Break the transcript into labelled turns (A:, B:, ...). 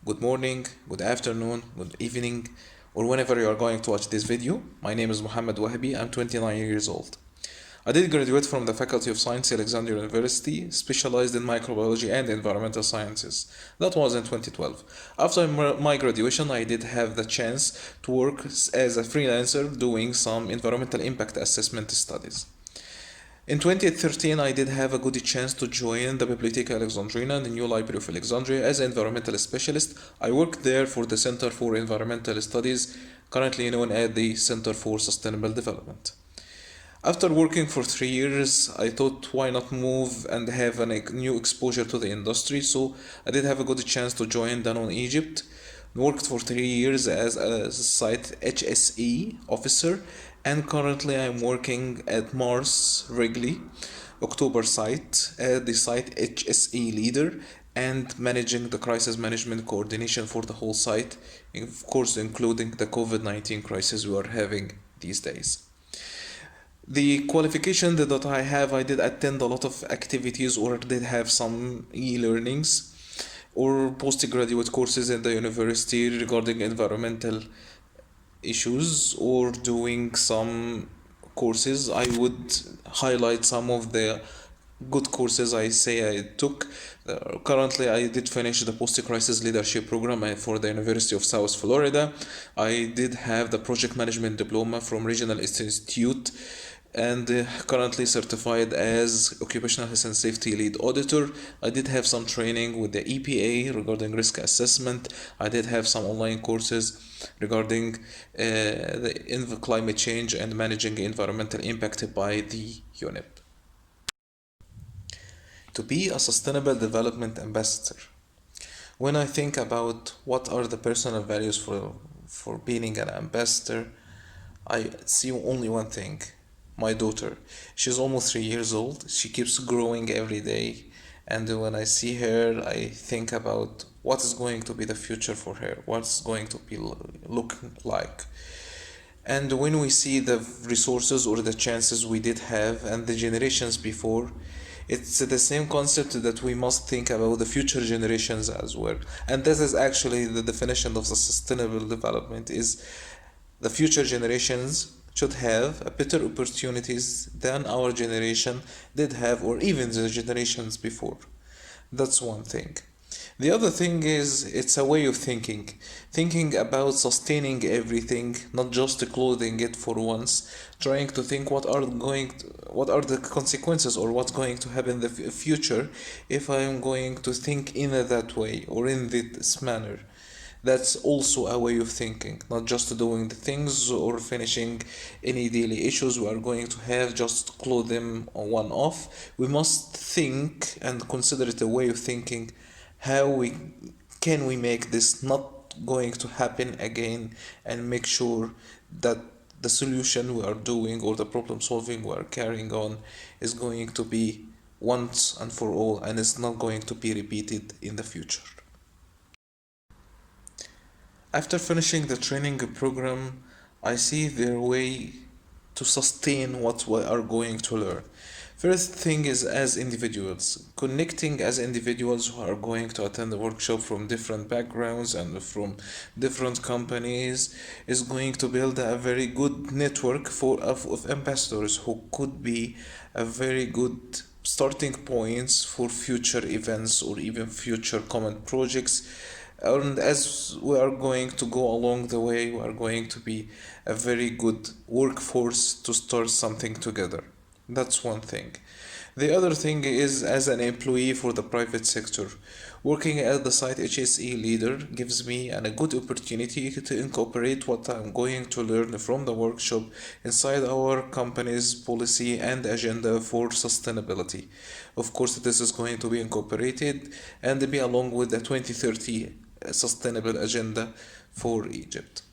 A: good morning, good afternoon, good evening, or whenever you are going to watch this video. My name is Mohamed Wahby. I'm 29 years old. I did graduate from the Faculty of Science, Alexandria University, specialized in microbiology and environmental sciences. That was in 2012. After my graduation, I did have the chance to work as a freelancer doing some environmental impact assessment studies. In 2013, I did have a good chance to join the Bibliotheca Alexandrina, the new library of Alexandria, as an environmental specialist. I worked there for the Center for Environmental Studies, currently known as the Center for Sustainable Development. After working for 3 years, I thought why not move and have a new exposure to the industry, so I did have a good chance to join Danone Egypt. Worked for 3 years as a site HSE officer, and currently I'm working at Mars Wrigley, October site, as the site HSE leader and managing the crisis management coordination for the whole site, of course including the COVID-19 crisis we are having these days. The qualification that I have, I did attend a lot of activities or did have some e-learnings or postgraduate courses at the university regarding environmental issues, or doing some courses. I would highlight some of the good courses I say I took. Currently, I did finish the post-crisis leadership program for the University of South Florida. I did have the project management diploma from Regional Institute, and currently certified as Occupational Health and Safety Lead Auditor. I did have some training with the EPA regarding risk assessment. I did have some online courses regarding the climate change and managing environmental impact by the UNEP. To be a Sustainable Development Ambassador, when I think about what are the personal values for being an ambassador, I see only one thing. My daughter, she's almost 3 years old. She keeps growing every day, and when I see her, I think about what is going to be the future for her, what's going to be looking like. And when we see the resources or the chances we did have and the generations before, it's the same concept that we must think about the future generations as well. And this is actually the definition of the sustainable development: is the future generations should have better opportunities than our generation did have, or even the generations before. That's one thing. The other thing is it's a way of thinking about sustaining everything, not just clothing it for once, trying to think what are the consequences or what's going to happen in the future if I am going to think in that way or in this manner. That's also a way of thinking, not just doing the things or finishing any daily issues we are going to have, just close them one off. We must think and consider it a way of thinking. How we make this not going to happen again, and make sure that the solution we are doing or the problem solving we are carrying on is going to be once and for all, and it's not going to be repeated in the future. After finishing the training program, I see their way to sustain what we are going to learn. First thing is as individuals, connecting as individuals who are going to attend the workshop from different backgrounds and from different companies is going to build a very good network of ambassadors who could be a very good starting points for future events or even future common projects. And as we are going to go along the way, we are going to be a very good workforce to start something together. That's one thing. The other thing is, as an employee for the private sector, working as the site HSE leader gives me a good opportunity to incorporate what I'm going to learn from the workshop inside our company's policy and agenda for sustainability. Of course, this is going to be incorporated and be along with the 2030 sustainable agenda for Egypt.